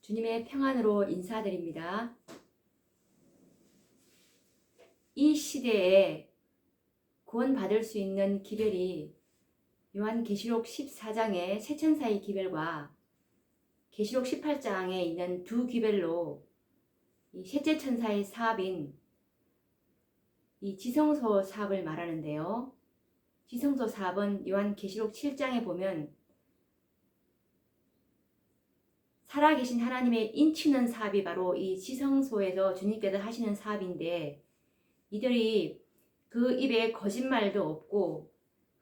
주님의 평안으로 인사드립니다. 이 시대에 구원받을 수 있는 기별이 요한계시록 14장의 세천사의 기별과 계시록 18장에 있는 두 기별로 이 셋째 천사의 사업인 이 지성소 사업을 말하는데요. 지성소 사업은 요한계시록 7장에 보면 살아계신 하나님의 인치는 사업이 바로 이 지성소에서 주님께서 하시는 사업인데, 이들이 그 입에 거짓말도 없고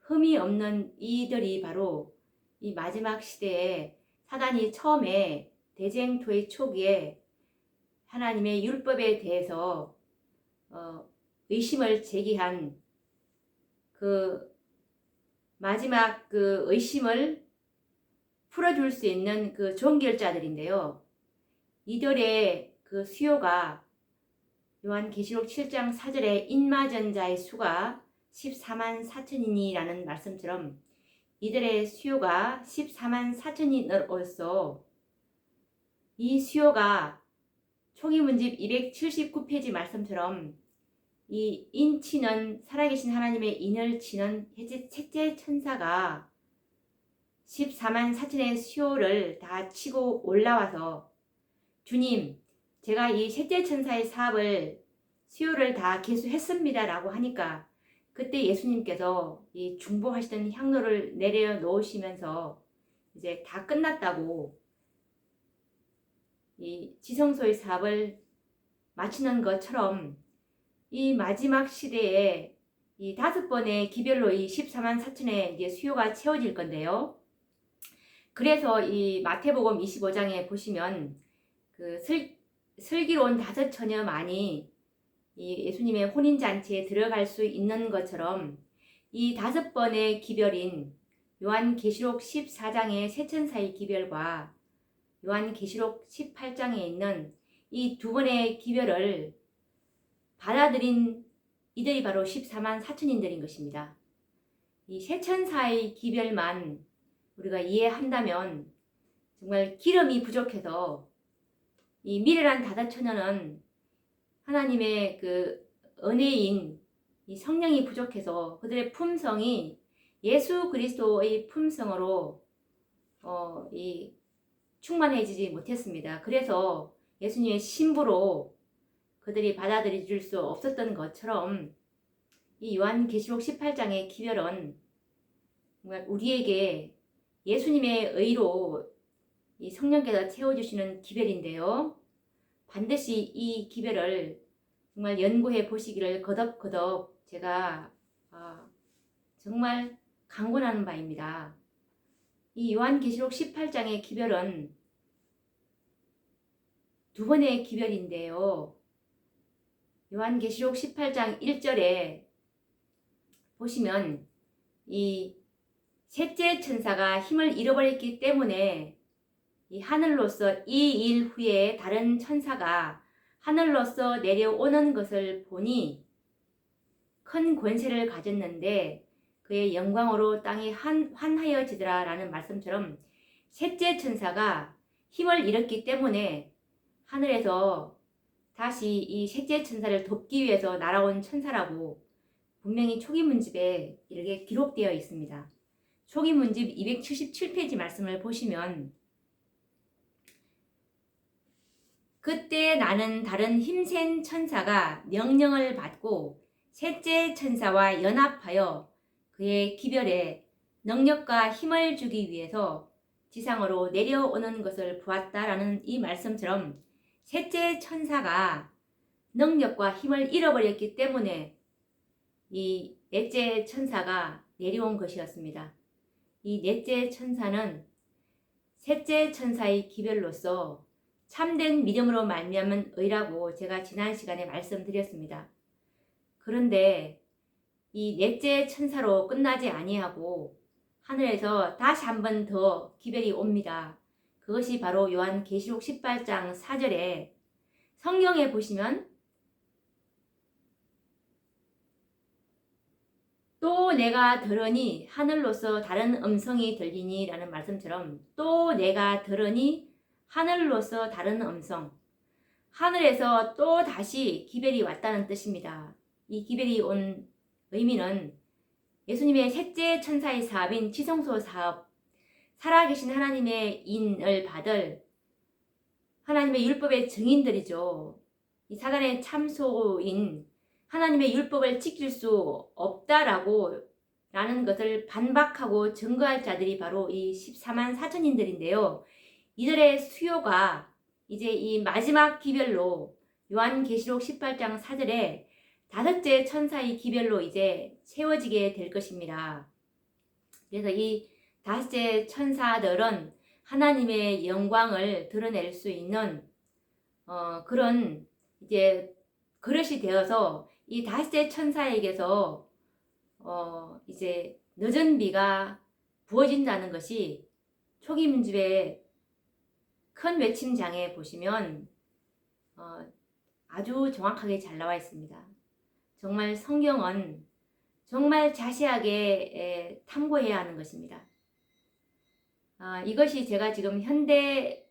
흠이 없는 이들이 바로 이 마지막 시대에 사단이 처음에 대쟁투의 초기에 하나님의 율법에 대해서 의심을 제기한 그 마지막 그 의심을 풀어줄 수 있는 그 종결자들인데요. 이들의 그 수요가 요한계시록 7장 4절에 인마전자의 수가 14만 4천이라는 말씀처럼 이들의 수요가 14만 4천이로서 이 수요가 초기문집 279페이지 말씀처럼 이 인치는 살아계신 하나님의 인을 치는 셋째 천사가 14만 4천의 수요를 다 치고 올라와서 주님, 제가 이 셋째 천사의 사업을 수요를 다 개수했습니다 라고 하니까 그때 예수님께서 이 중보하시던 향로를 내려 놓으시면서 이제 다 끝났다고 이 지성소의 사업을 마치는 것처럼 이 마지막 시대에 이 5번의 기별로 이 14만 4천의 이제 수요가 채워질 건데요. 그래서 이 마태복음 25장에 보시면 그 슬기로운 5처녀만이 이 예수님의 혼인잔치에 들어갈 수 있는 것처럼 이 5번의 기별인 요한계시록 14장의 세천사의 기별과 요한계시록 18장에 있는 이 두 번의 기별을 받아들인 이들이 바로 14만 4천인들인 것입니다. 이 세천사의 기별만 우리가 이해한다면 정말 기름이 부족해서 이 미래란 5처녀는 하나님의 그 은혜인 이 성령이 부족해서 그들의 품성이 예수 그리스도의 품성으로 이 충만해지지 못했습니다. 그래서 예수님의 신부로 그들이 받아들일 수 없었던 것처럼 이 요한계시록 18장의 기별은 정말 우리에게 예수님의 의로 이 성령께서 채워주시는 기별인데요. 반드시 이 기별을 정말 연구해 보시기를 거듭거듭 제가 정말 강권하는 바입니다. 이 요한계시록 18장의 기별은 두 번의 기별인데요. 요한계시록 18장 1절에 보시면 이 셋째 천사가 힘을 잃어버렸기 때문에 이 하늘로서 이 일 후에 다른 천사가 하늘로서 내려오는 것을 보니 큰 권세를 가졌는데 그의 영광으로 땅이 환하여지더라 라는 말씀처럼 셋째 천사가 힘을 잃었기 때문에 하늘에서 다시 이 셋째 천사를 돕기 위해서 날아온 천사라고 분명히 초기문집에 이렇게 기록되어 있습니다. 초기문집 277페이지 말씀을 보시면 그때 나는 다른 힘센 천사가 명령을 받고 셋째 천사와 연합하여 그의 기별에 능력과 힘을 주기 위해서 지상으로 내려오는 것을 보았다라는 이 말씀처럼 셋째 천사가 능력과 힘을 잃어버렸기 때문에 이 넷째 천사가 내려온 것이었습니다. 이 넷째 천사는 셋째 천사의 기별로서 참된 믿음으로 말미암은 의라고 제가 지난 시간에 말씀드렸습니다. 그런데 이 넷째 천사로 끝나지 아니하고 하늘에서 다시 한 번 더 기별이 옵니다. 그것이 바로 요한계시록 18장 4절에 성경에 보시면 또 내가 들으니 하늘로서 다른 음성이 들리니 라는 말씀처럼 또 내가 들으니 하늘로서 다른 음성, 하늘에서 또 다시 기별이 왔다는 뜻입니다. 이 기별이 온 의미는 예수님의 셋째 천사의 사업인 지성소 사업, 살아계신 하나님의 인을 받을 하나님의 율법의 증인들이죠. 이 사단의 참소인 하나님의 율법을 지킬 수 없다라고 라는 것을 반박하고 증거할 자들이 바로 이 14만 4천인들인데요. 이들의 수요가 이제 이 마지막 기별로 요한계시록 18장 4절에 다섯째 천사의 기별로 이제 채워지게 될 것입니다. 그래서 이 다섯째 천사들은 하나님의 영광을 드러낼 수 있는 그런 이제 그릇이 되어서 이 다섯째 천사에게서 이제 늦은 비가 부어진다는 것이 초기 민집의 큰 외침장에 보시면 아주 정확하게 잘 나와 있습니다. 정말 성경은 정말 자세하게 탐구해야 하는 것입니다. 이것이 제가 지금 현대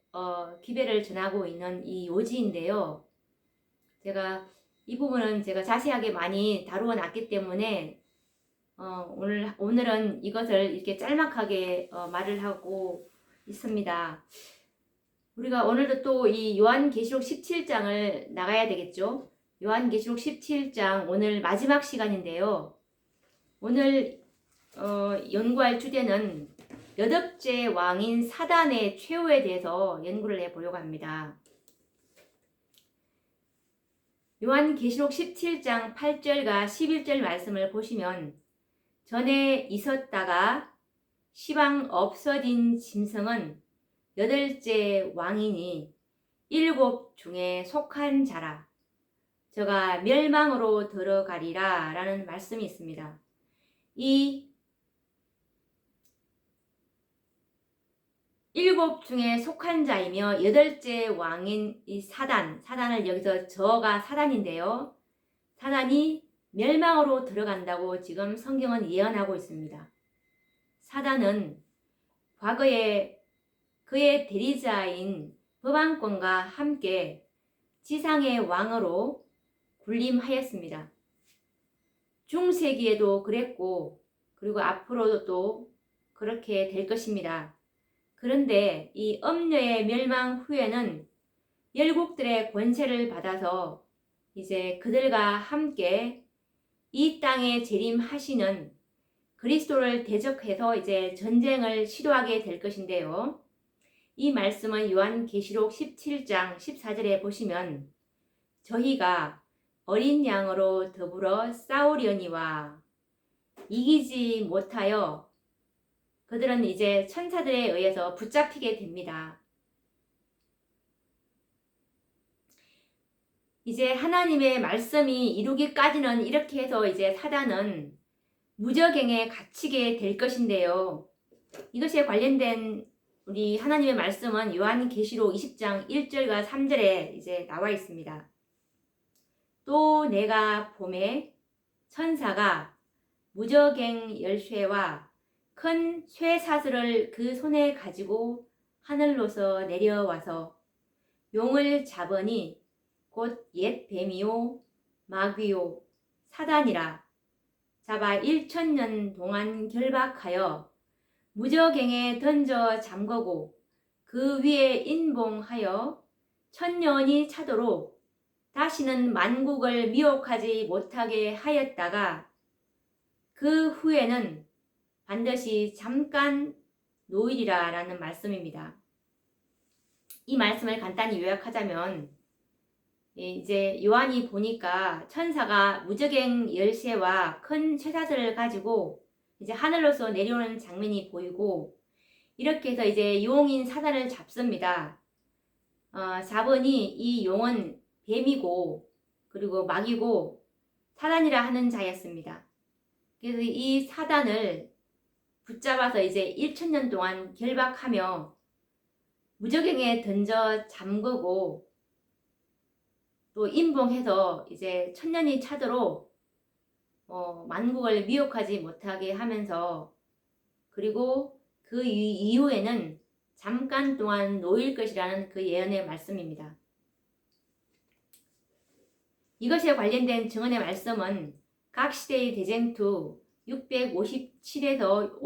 기별을 전하고 있는 이 요지인데요. 제가 이 부분은 제가 자세하게 많이 다루어 놨기 때문에 오늘은 이것을 이렇게 짤막하게 말을 하고 있습니다. 우리가 오늘도 또 이 요한계시록 17장을 나가야 되겠죠. 요한계시록 17장 오늘 마지막 시간인데요. 오늘 연구할 주제는 여덟째 왕인 사단의 최후에 대해서 연구를 해보려고 합니다. 요한계시록 17장 8절과 11절 말씀을 보시면 전에 있었다가 시방 없어진 짐승은 여덟째 왕이니 일곱 중에 속한 자라. 저가 멸망으로 들어가리라 라는 말씀이 있습니다. 이 일곱 중에 속한 자이며 여덟째 왕인 이 사단을 여기서 저가 사단인데요. 사단이 멸망으로 들어간다고 지금 성경은 예언하고 있습니다. 사단은 과거에 그의 대리자인 법왕권과 함께 지상의 왕으로 군림하였습니다. 중세기에도 그랬고 그리고 앞으로도 또 그렇게 될 것입니다. 그런데 이 엄녀의 멸망 후에는 열국들의 권세를 받아서 이제 그들과 함께 이 땅에 재림하시는 그리스도를 대적해서 이제 전쟁을 시도하게 될 것인데요. 이 말씀은 요한계시록 17장 14절에 보시면 저희가 어린 양으로 더불어 싸우려니와 이기지 못하여 그들은 이제 천사들에 의해서 붙잡히게 됩니다. 이제 하나님의 말씀이 이루기까지는 이렇게 해서 이제 사단은 무저갱에 갇히게 될 것인데요. 이것에 관련된 우리 하나님의 말씀은 요한계시록 20장 1절과 3절에 이제 나와 있습니다. 또 내가 봄에 천사가 무저갱 열쇠와 큰 쇠사슬을 그 손에 가지고 하늘로서 내려와서 용을 잡으니 곧 옛 뱀이요 마귀요 사단이라 잡아 1000년 동안 결박하여 무저갱에 던져 잠그고 그 위에 인봉하여 1000년이 차도록 다시는 만국을 미혹하지 못하게 하였다가 그 후에는 반드시 잠깐 노일이라 라는 말씀입니다. 이 말씀을 간단히 요약하자면 이제 요한이 보니까 천사가 무저갱 열쇠와 큰 쇠사슬을 가지고 이제 하늘로서 내려오는 장면이 보이고 이렇게 해서 이제 용인 사단을 잡습니다. 4번이 이 용은 뱀이고 그리고 마귀고 사단이라 하는 자였습니다. 그래서 이 사단을 붙잡아서 이제 1000년 동안 결박하며 무저갱에 던져 잠그고 또 인봉해서 이제 1000년이 차도록 만국을 미혹하지 못하게 하면서 그리고 그 이후에는 잠깐 동안 놓일 것이라는 그 예언의 말씀입니다. 이것에 관련된 증언의 말씀은 각 시대의 대쟁투 657에서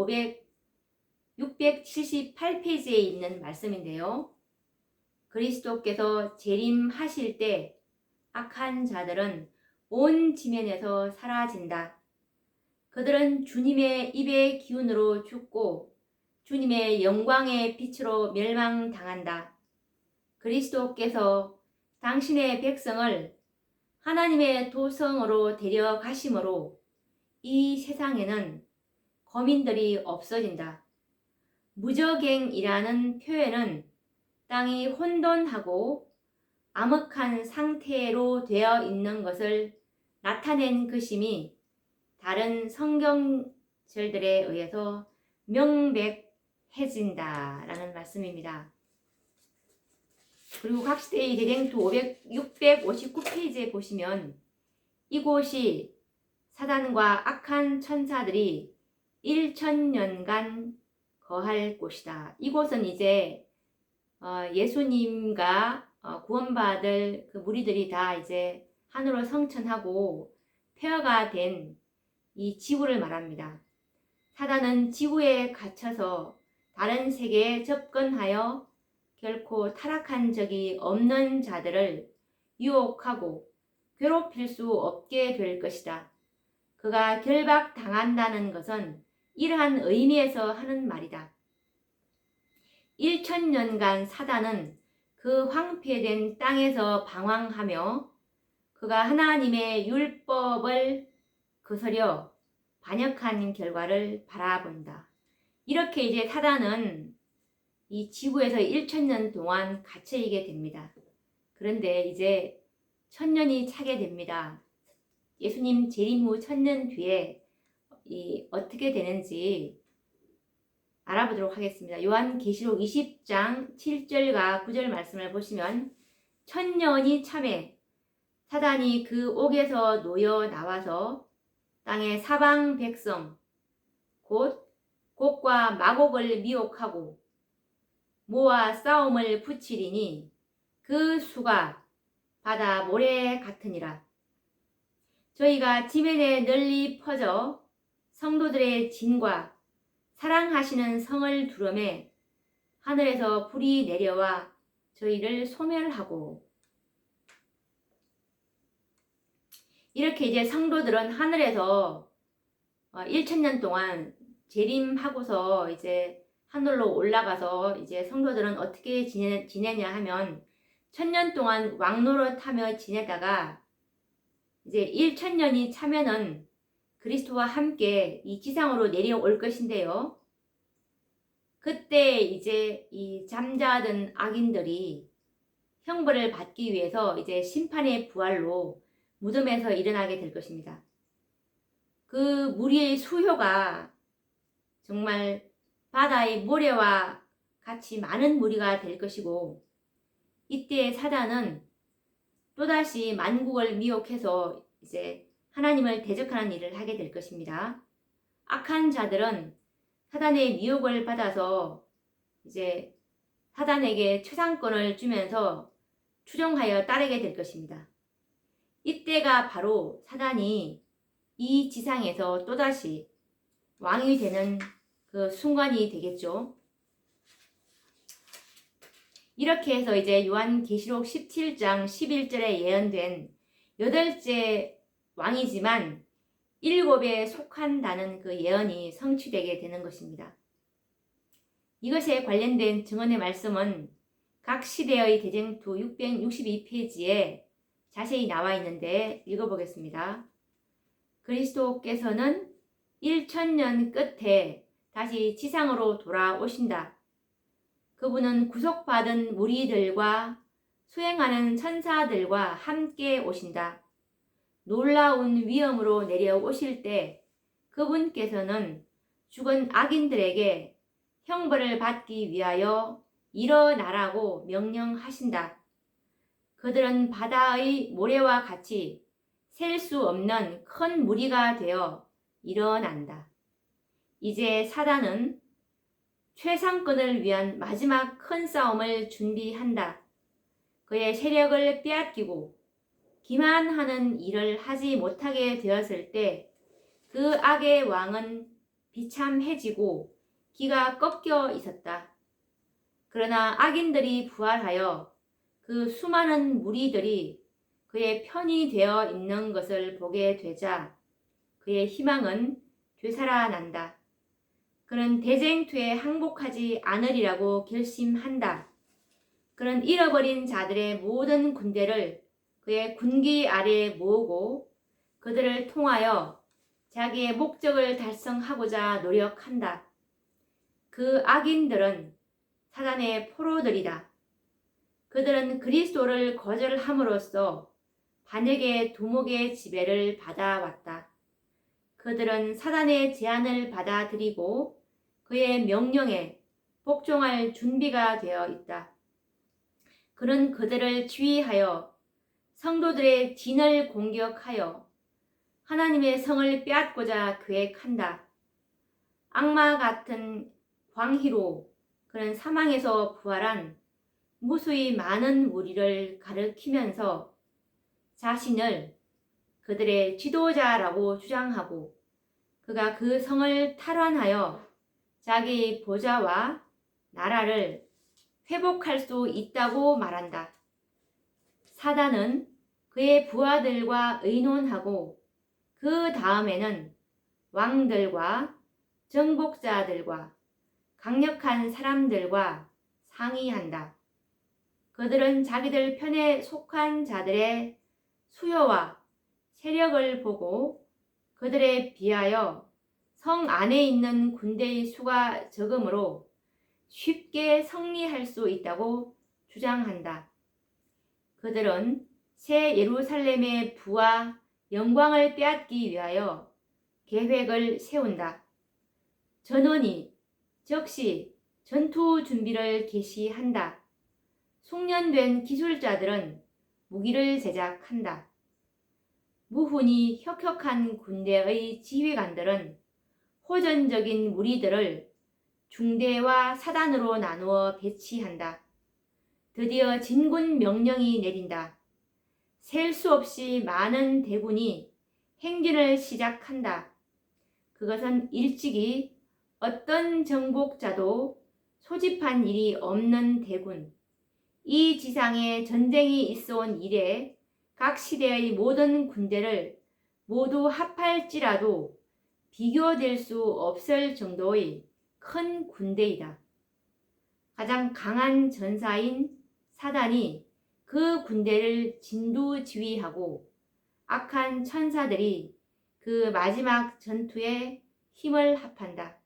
678페이지에 있는 말씀인데요. 그리스도께서 재림하실 때 악한 자들은 온 지면에서 사라진다. 그들은 주님의 입의 기운으로 죽고 주님의 영광의 빛으로 멸망당한다. 그리스도께서 당신의 백성을 하나님의 도성으로 데려가심으로 이 세상에는 거민들이 없어진다. 무저갱이라는 표현은 땅이 혼돈하고 암흑한 상태로 되어 있는 것을 나타낸 것임이 다른 성경절들에 의해서 명백해진다라는 말씀입니다. 그리고 각 시대의 대쟁투 659페이지에 보시면 이곳이 사단과 악한 천사들이 1000년간 거할 곳이다. 이곳은 이제 예수님과 구원받을 그 무리들이 다 이제 하늘로 성천하고 폐허가 된 이 지구를 말합니다. 사단은 지구에 갇혀서 다른 세계에 접근하여 결코 타락한 적이 없는 자들을 유혹하고 괴롭힐 수 없게 될 것이다. 그가 결박당한다는 것은 이러한 의미에서 하는 말이다. 1000년간 사단은 그 황폐된 땅에서 방황하며 그가 하나님의 율법을 거스려 반역한 결과를 바라본다. 이렇게 이제 사단은 이 지구에서 1000년 동안 갇혀있게 됩니다. 그런데 이제 1000년이 차게 됩니다. 예수님 재림 후 1000년 뒤에 어떻게 되는지 알아보도록 하겠습니다. 요한계시록 20장 7절과 9절 말씀을 보시면 1000년이 참에 사단이 그 옥에서 놓여 나와서 땅의 사방 백성 곧 곡과 마곡을 미혹하고 모아 싸움을 붙이리니 그 수가 바다 모래 같으니라. 저희가 지면에 널리 퍼져 성도들의 진과 사랑하시는 성을 두름에 하늘에서 불이 내려와 저희를 소멸하고. 이렇게 이제 성도들은 하늘에서 1000년 동안 재림하고서 이제 하늘로 올라가서 이제 성도들은 어떻게 지내냐 하면 1000년 동안 왕노릇하며 지내다가 이제 1000년이 차면은 그리스도와 함께 이 지상으로 내려올 것인데요. 그때 이제 이 잠자던 악인들이 형벌을 받기 위해서 이제 심판의 부활로 무덤에서 일어나게 될 것입니다. 그 무리의 수효가 정말 바다의 모래와 같이 많은 무리가 될 것이고, 이때 사단은 또다시 만국을 미혹해서 이제 하나님을 대적하는 일을 하게 될 것입니다. 악한 자들은 사단의 미혹을 받아서 이제 사단에게 최상권을 주면서 추종하여 따르게 될 것입니다. 이때가 바로 사단이 이 지상에서 또다시 왕이 되는 그 순간이 되겠죠. 이렇게 해서 이제 요한계시록 17장 11절에 예언된 8째 왕이지만 7에 속한다는 그 예언이 성취되게 되는 것입니다. 이것에 관련된 증언의 말씀은 각 시대의 대쟁투 662페이지에 자세히 나와 있는데 읽어보겠습니다. 그리스도께서는 1000년 끝에 다시 지상으로 돌아오신다. 그분은 구속받은 무리들과 수행하는 천사들과 함께 오신다. 놀라운 위엄으로 내려오실 때 그분께서는 죽은 악인들에게 형벌을 받기 위하여 일어나라고 명령하신다. 그들은 바다의 모래와 같이 셀 수 없는 큰 무리가 되어 일어난다. 이제 사단은 최상권을 위한 마지막 큰 싸움을 준비한다. 그의 세력을 빼앗기고 기만하는 일을 하지 못하게 되었을 때 그 악의 왕은 비참해지고 기가 꺾여 있었다. 그러나 악인들이 부활하여 그 수많은 무리들이 그의 편이 되어 있는 것을 보게 되자 그의 희망은 되살아난다. 그는 대쟁투에 항복하지 않으리라고 결심한다. 그는 잃어버린 자들의 모든 군대를 그의 군기 아래에 모으고 그들을 통하여 자기의 목적을 달성하고자 노력한다. 그 악인들은 사단의 포로들이다. 그들은 그리스도를 거절함으로써 반역의 두목의 지배를 받아왔다. 그들은 사단의 제안을 받아들이고 그의 명령에 복종할 준비가 되어 있다. 그는 그들을 지휘하여 성도들의 진을 공격하여 하나님의 성을 빼앗고자 계획한다. 악마 같은 광희로 그는 사망에서 부활한 무수히 많은 무리를 가리키면서 자신을 그들의 지도자라고 주장하고 그가 그 성을 탈환하여 자기 보좌와 나라를 회복할 수 있다고 말한다. 사단은 그의 부하들과 의논하고 그 다음에는 왕들과 정복자들과 강력한 사람들과 상의한다. 그들은 자기들 편에 속한 자들의 수요와 세력을 보고 그들에 비하여 성 안에 있는 군대의 수가 적으므로 쉽게 승리할 수 있다고 주장한다. 그들은 새 예루살렘의 부와 영광을 빼앗기 위하여 계획을 세운다. 전원이 즉시 전투 준비를 개시한다. 숙련된 기술자들은 무기를 제작한다. 무훈이 혁혁한 군대의 지휘관들은 호전적인 무리들을 중대와 사단으로 나누어 배치한다. 드디어 진군 명령이 내린다. 셀 수 없이 많은 대군이 행진을 시작한다. 그것은 일찍이 어떤 정복자도 소집한 일이 없는 대군, 이 지상에 전쟁이 있어온 이래 각 시대의 모든 군대를 모두 합할지라도 비교될 수 없을 정도의 큰 군대이다. 가장 강한 전사인 사단이 그 군대를 진두지휘하고 악한 천사들이 그 마지막 전투에 힘을 합한다.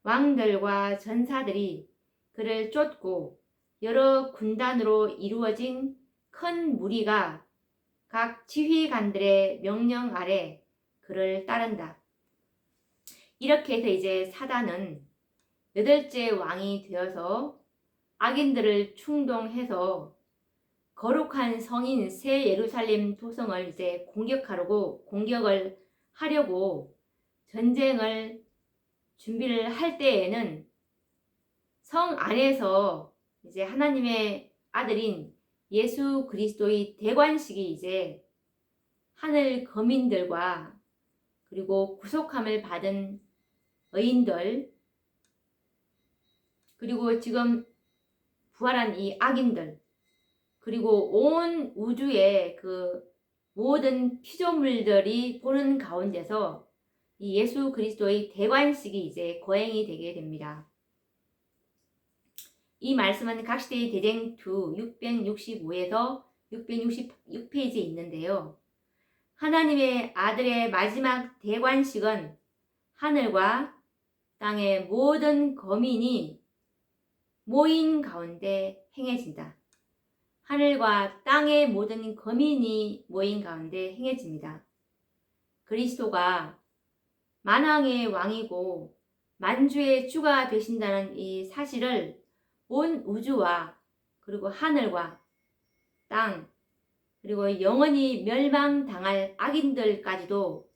왕들과 전사들이 그를 쫓고 여러 군단으로 이루어진 큰 무리가 각 지휘관들의 명령 아래 그를 따른다. 이렇게 해서 이제 사단은 여덟째 왕이 되어서 악인들을 충동해서 거룩한 성인 새 예루살렘 도성을 이제 공격을 하려고 전쟁을 준비를 할 때에는 성 안에서 이제 하나님의 아들인 예수 그리스도의 대관식이 이제 하늘 거민들과 그리고 구속함을 받은 의인들 그리고 지금 부활한 이 악인들 그리고 온 우주의 그 모든 피조물들이 보는 가운데서 이 예수 그리스도의 대관식이 이제 거행이 되게 됩니다. 이 말씀은 각시대의 대쟁투 665에서 666페이지에 있는데요. 하나님의 아들의 마지막 대관식은 하늘과 땅의 모든 거민이 모인 가운데 행해진다. 하늘과 땅의 모든 거민이 모인 가운데 행해집니다. 그리스도가 만왕의 왕이고 만주의 주가 되신다는 이 사실을 온 우주와 그리고 하늘과 땅 그리고 영원히 멸망당할 악인들까지도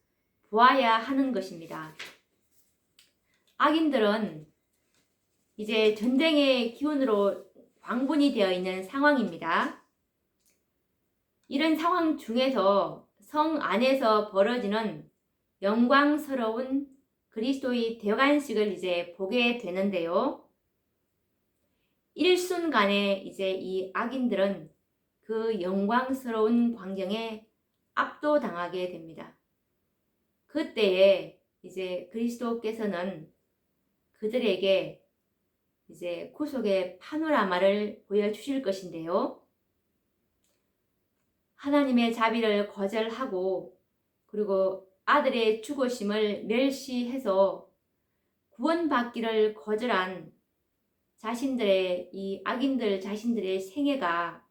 보아야 하는 것입니다. 악인들은 이제 전쟁의 기운으로 광분이 되어 있는 상황입니다. 이런 상황 중에서 성 안에서 벌어지는 영광스러운 그리스도의 대관식을 이제 보게 되는데요. 일순간에 이제 이 악인들은 그 영광스러운 광경에 압도당하게 됩니다. 그때에 이제 그리스도께서는 그들에게 이제 구속의 파노라마를 보여주실 것인데요. 하나님의 자비를 거절하고 그리고 아들의 죽으심을 멸시해서 구원받기를 거절한 자신들의 이 악인들 자신들의 생애가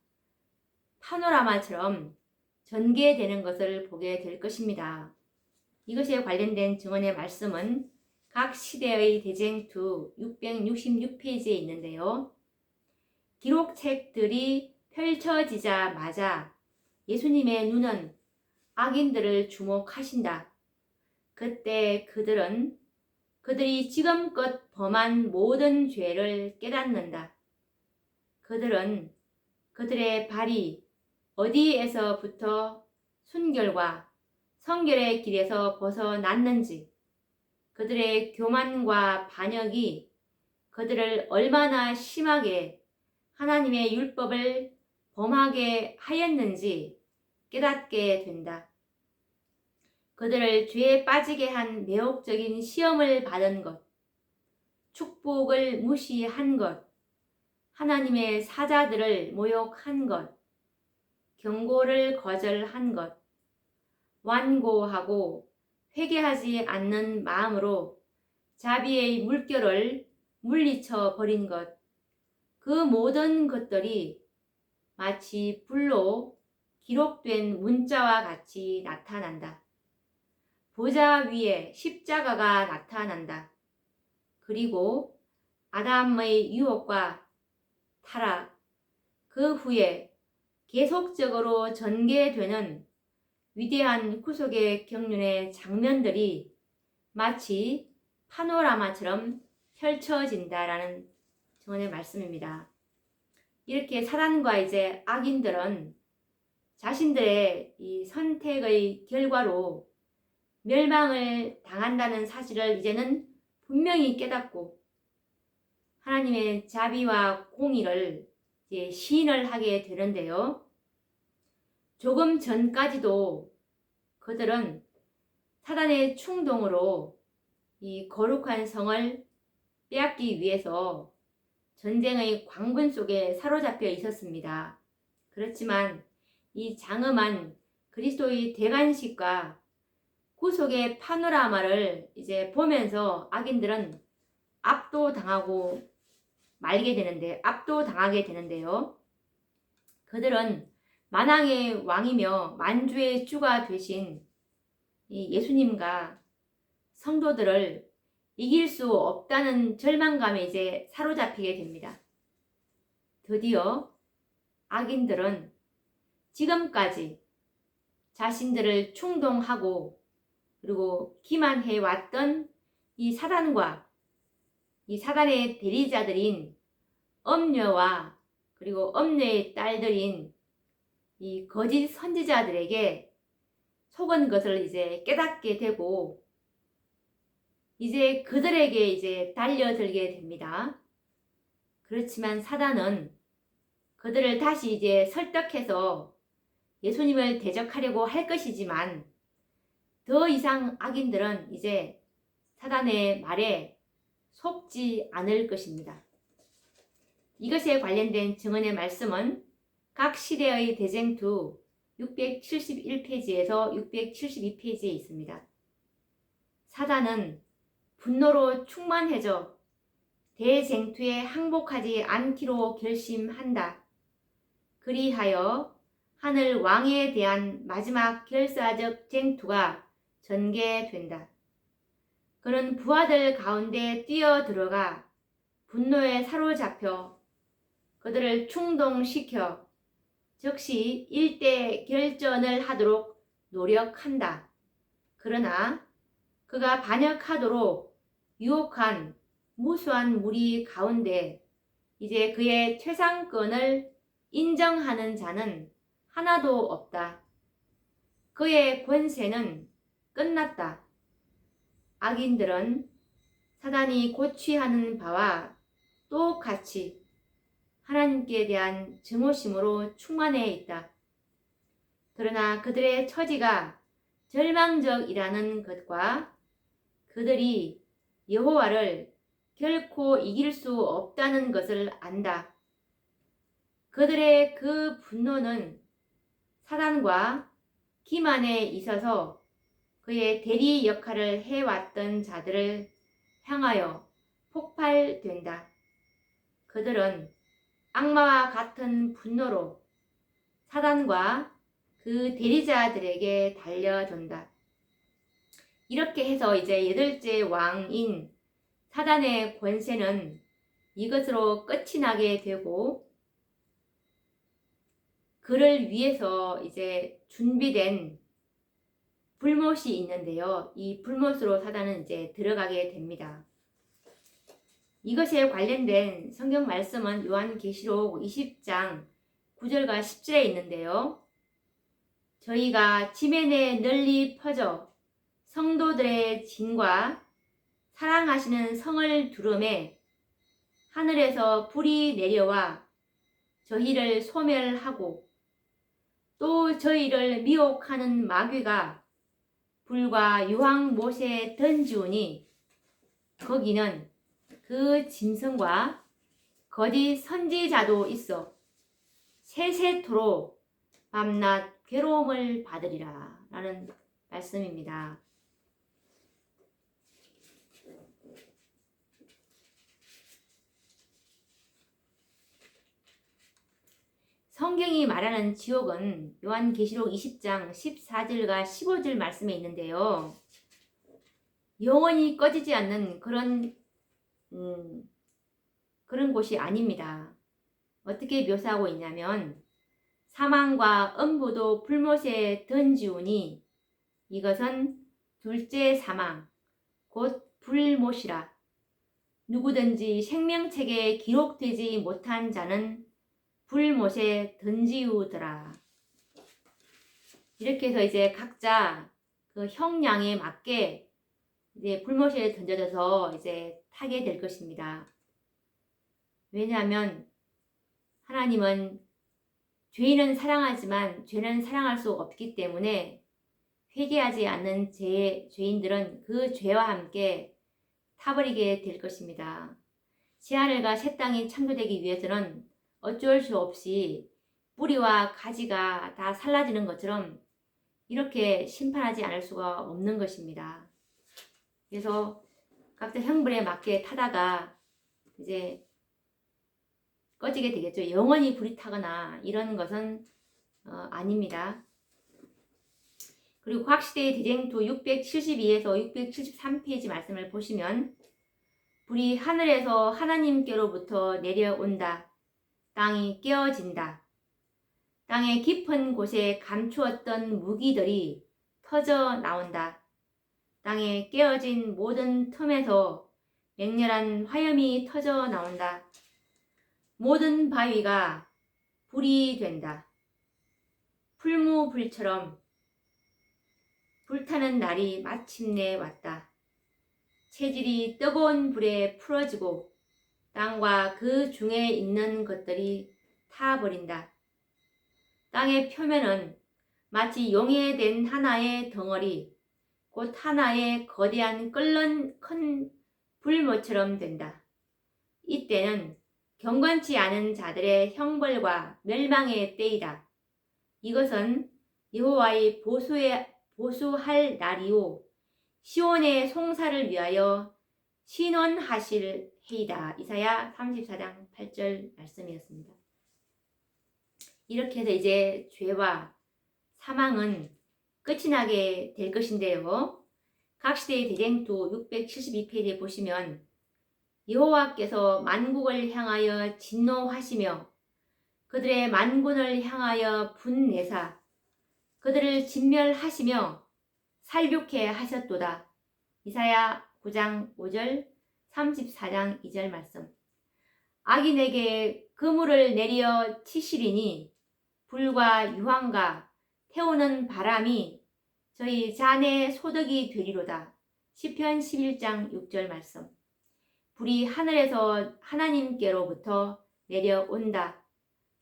파노라마처럼 전개되는 것을 보게 될 것입니다. 이것에 관련된 증언의 말씀은 각 시대의 대쟁투 666페이지에 있는데요. 기록책들이 펼쳐지자마자 예수님의 눈은 악인들을 주목하신다. 그때 그들이 지금껏 범한 모든 죄를 깨닫는다. 그들은 그들의 발이 어디에서부터 순결과 성결의 길에서 벗어났는지, 그들의 교만과 반역이 그들을 얼마나 심하게 하나님의 율법을 범하게 하였는지 깨닫게 된다. 그들을 죄에 빠지게 한 매혹적인 시험을 받은 것, 축복을 무시한 것, 하나님의 사자들을 모욕한 것, 경고를 거절한 것, 완고하고 회개하지 않는 마음으로 자비의 물결을 물리쳐 버린 것, 그 모든 것들이 마치 불로 기록된 문자와 같이 나타난다. 보좌 위에 십자가가 나타난다. 그리고 아담의 유혹과 타락, 그 후에 계속적으로 전개되는 위대한 구속의 경륜의 장면들이 마치 파노라마처럼 펼쳐진다라는 증언의 말씀입니다. 이렇게 사단과 이제 악인들은 자신들의 이 선택의 결과로 멸망을 당한다는 사실을 이제는 분명히 깨닫고 하나님의 자비와 공의를 이제 시인을 하게 되는데요. 조금 전까지도 그들은 사단의 충동으로 이 거룩한 성을 빼앗기 위해서 전쟁의 광분 속에 사로잡혀 있었습니다. 그렇지만 이 장엄한 그리스도의 대관식과 구속의 파노라마를 이제 보면서 악인들은 압도당하게 되는데요. 그들은 만왕의 왕이며 만주의 주가 되신 이 예수님과 성도들을 이길 수 없다는 절망감에 이제 사로잡히게 됩니다. 드디어 악인들은 지금까지 자신들을 충동하고 그리고 기만해 왔던 이 사단과 이 사단의 대리자들인 엄녀와 그리고 엄녀의 딸들인 이 거짓 선지자들에게 속은 것을 이제 깨닫게 되고 이제 그들에게 이제 달려들게 됩니다. 그렇지만 사단은 그들을 다시 이제 설득해서 예수님을 대적하려고 할 것이지만 더 이상 악인들은 이제 사단의 말에 속지 않을 것입니다. 이것에 관련된 증언의 말씀은 각 시대의 대쟁투 671페이지에서 672페이지에 있습니다. 사단은 분노로 충만해져 대쟁투에 항복하지 않기로 결심한다. 그리하여 하늘 왕에 대한 마지막 결사적 쟁투가 전개된다. 그는 부하들 가운데 뛰어들어가 분노에 사로잡혀 그들을 충동시켜 즉시 일대 결전을 하도록 노력한다. 그러나 그가 반역하도록 유혹한 무수한 무리 가운데 이제 그의 최상권을 인정하는 자는 하나도 없다. 그의 권세는 끝났다. 악인들은 사단이 고취하는 바와 똑같이 하나님께 대한 증오심으로 충만해 있다. 그러나 그들의 처지가 절망적이라는 것과 그들이 여호와를 결코 이길 수 없다는 것을 안다. 그들의 그 분노는 사단과 기만에 있어서 그의 대리 역할을 해왔던 자들을 향하여 폭발된다. 그들은 악마와 같은 분노로 사단과 그 대리자들에게 달려든다. 이렇게 해서 이제 여덟째 왕인 사단의 권세는 이것으로 끝이 나게 되고, 그를 위해서 이제 준비된 불못이 있는데요. 이 불못으로 사단은 이제 들어가게 됩니다. 이것에 관련된 성경 말씀은 요한계시록 20장 9절과 10절에 있는데요. 저희가 지면에 널리 퍼져 성도들의 진과 사랑하시는 성을 두름에 하늘에서 불이 내려와 저희를 소멸하고 또 저희를 미혹하는 마귀가 불과 유황못에 던지우니 거기는 그 짐승과 거짓 선지자도 있어 세세토록 밤낮 괴로움을 받으리라 라는 말씀입니다. 성경이 말하는 지옥은 요한계시록 20장 14절과 15절 말씀에 있는데요. 영원히 꺼지지 않는 그런 곳이 아닙니다. 어떻게 묘사하고 있냐면 사망과 음부도 불못에 던지우니 이것은 둘째 사망 곧 불못이라. 누구든지 생명책에 기록되지 못한 자는 불못에 던지우더라. 이렇게 해서 이제 각자 그 형량에 맞게 이제 불못에 던져져서 이제 타게 될 것입니다. 왜냐하면 하나님은 죄인은 사랑하지만 죄는 사랑할 수 없기 때문에 회개하지 않는 죄인들은 그 죄와 함께 타버리게 될 것입니다. 새하늘과 새 땅이 창조되기 위해서는 어쩔 수 없이 뿌리와 가지가 다 살라지는 것처럼 이렇게 심판하지 않을 수가 없는 것입니다. 그래서 각자 형벌에 맞게 타다가 이제 꺼지게 되겠죠. 영원히 불이 타거나 이런 것은 아닙니다. 그리고 과학시대의 대쟁투 672에서 673페이지 말씀을 보시면 불이 하늘에서 하나님께로부터 내려온다. 땅이 깨어진다. 땅의 깊은 곳에 감추었던 무기들이 터져 나온다. 땅에 깨어진 모든 틈에서 맹렬한 화염이 터져 나온다. 모든 바위가 불이 된다. 풀무불처럼 불타는 날이 마침내 왔다. 체질이 뜨거운 불에 풀어지고 땅과 그 중에 있는 것들이 타버린다. 땅의 표면은 마치 용해된 하나의 덩어리, 곧 하나의 거대한 끓는 큰 불못처럼 된다. 이때는 경건치 않은 자들의 형벌과 멸망의 때이다. 이것은 여호와의 보수할 날이요 시온의 송사를 위하여 신원하실 해이다. 이사야 34장 8절 말씀이었습니다. 이렇게 해서 이제 죄와 사망은 끝이 나게 될 것인데요. 각시대의 대쟁투 672페이지에 보시면 여호와께서 만국을 향하여 진노하시며 그들의 만군을 향하여 분내사 그들을 진멸하시며 살육해 하셨도다. 이사야 9장 5절 34장 2절 말씀. 악인에게 그물을 내려 치시리니 불과 유황과 태우는 바람이 저희 잔의 소득이 되리로다. 시편 11장 6절 말씀. 불이 하늘에서 하나님께로부터 내려온다.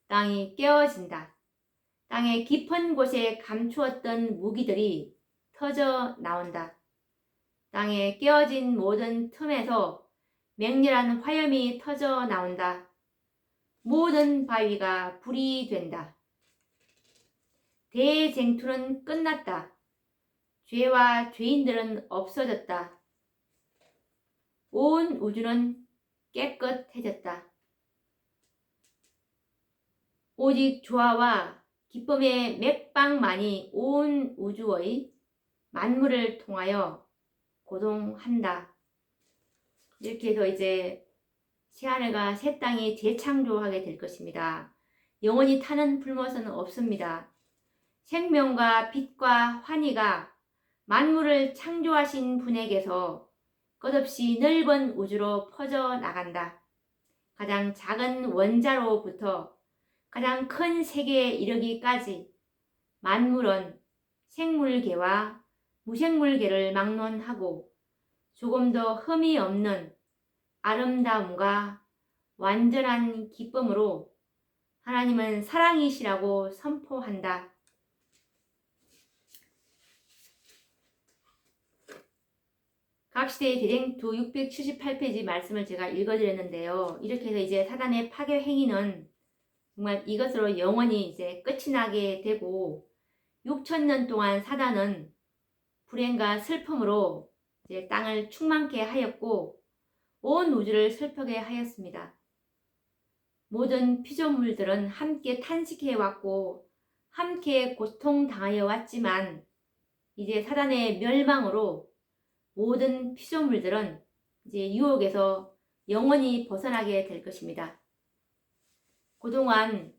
땅이 깨어진다. 땅의 깊은 곳에 감추었던 무기들이 터져 나온다. 땅에 깨어진 모든 틈에서 맹렬한 화염이 터져 나온다. 모든 바위가 불이 된다. 대쟁투는 끝났다. 죄와 죄인들은 없어졌다. 온 우주는 깨끗해졌다. 오직 조화와 기쁨의 맥박만이 온 우주의 만물을 통하여 고동한다. 이렇게 해서 이제 새하늘과 새 땅이 재창조하게 될 것입니다. 영원히 타는 불못은 없습니다. 생명과 빛과 환희가 만물을 창조하신 분에게서 끝없이 넓은 우주로 퍼져 나간다. 가장 작은 원자로부터 가장 큰 세계에 이르기까지 만물은 생물계와 무생물계를 막론하고 조금 더 흠이 없는 아름다움과 완전한 기쁨으로 하나님은 사랑이시라고 선포한다. 각시대의 대쟁투 678페이지 말씀을 제가 읽어드렸는데요. 이렇게 해서 이제 사단의 파괴 행위는 정말 이것으로 영원히 이제 끝이 나게 되고 6,000년 동안 사단은 불행과 슬픔으로 이제 땅을 충만케 하였고 온 우주를 슬프게 하였습니다. 모든 피조물들은 함께 탄식해 왔고 함께 고통당하여 왔지만 이제 사단의 멸망으로 모든 피조물들은 이제 유혹에서 영원히 벗어나게 될 것입니다. 그동안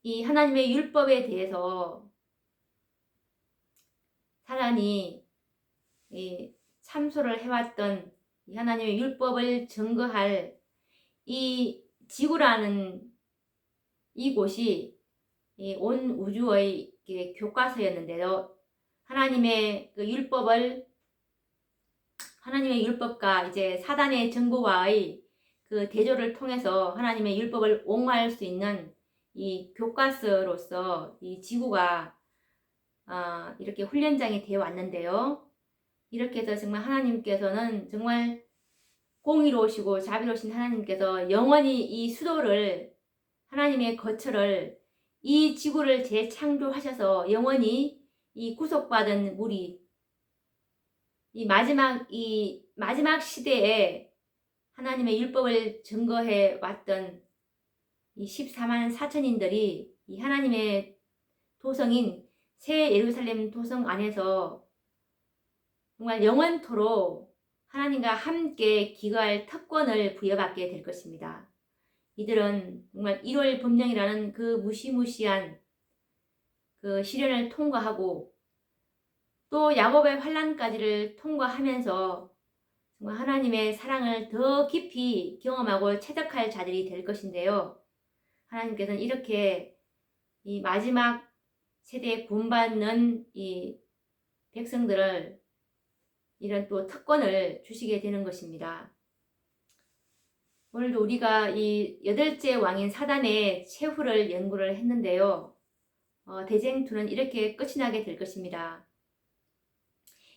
이 하나님의 율법에 대해서 사단이 참소를 해왔던 이 하나님의 율법을 증거할 이 지구라는 이곳이 온 우주의 교과서였는데요. 하나님의 율법과 이제 사단의 정보와의 그 대조를 통해서 하나님의 율법을 옹호할 수 있는 이 교과서로서 이 지구가 이렇게 훈련장이 되어 왔는데요. 이렇게 해서 정말 하나님께서는 정말 공의로우시고 자비로우신 하나님께서 영원히 이 수도를 하나님의 거처를 이 지구를 재창조하셔서 영원히 이 구속받은 물이 이 마지막 시대에 하나님의 율법을 증거해 왔던 이 14만 4천인들이 이 하나님의 도성인 새 예루살렘 도성 안에서 정말 영원토록 하나님과 함께 기거할 특권을 부여받게 될 것입니다. 이들은 정말 1월 법령이라는 그 무시무시한 그 시련을 통과하고 또 야곱의 환난까지를 통과하면서 정말 하나님의 사랑을 더 깊이 경험하고 체득할 자들이 될 것인데요. 하나님께서는 이렇게 이 마지막 세대에 구원받는 이 백성들을 이런 또 특권을 주시게 되는 것입니다. 오늘도 우리가 이 8째 왕인 사단의 최후를 연구를 했는데요. 대쟁투는 이렇게 끝이 나게 될 것입니다.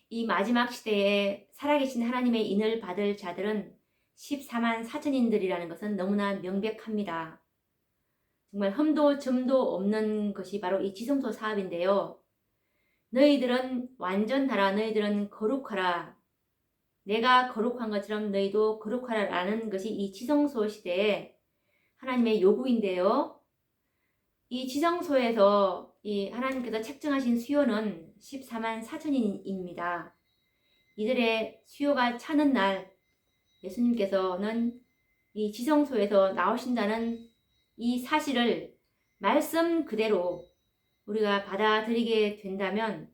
이 마지막 시대에 살아계신 하나님의 인을 받을 자들은 14만 4천인들이라는 것은 너무나 명백합니다. 정말 흠도 점도 없는 것이 바로 이 지성소 사업인데요. 너희들은 완전하라, 너희들은 거룩하라, 내가 거룩한 것처럼 너희도 거룩하라 라는 것이 이 지성소 시대의 하나님의 요구인데요. 이 지성소에서 이 하나님께서 책정하신 수요는 14만 4천인입니다. 이들의 수요가 차는 날 예수님께서는 이 지성소에서 나오신다는 이 사실을 말씀 그대로 우리가 받아들이게 된다면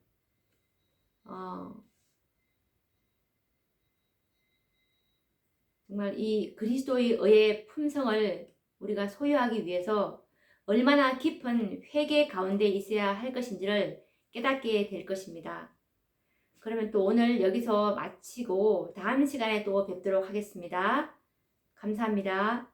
정말 이 그리스도의 의의 품성을 우리가 소유하기 위해서 얼마나 깊은 회개 가운데 있어야 할 것인지를 깨닫게 될 것입니다. 그러면 또 오늘 여기서 마치고 다음 시간에 또 뵙도록 하겠습니다. 감사합니다.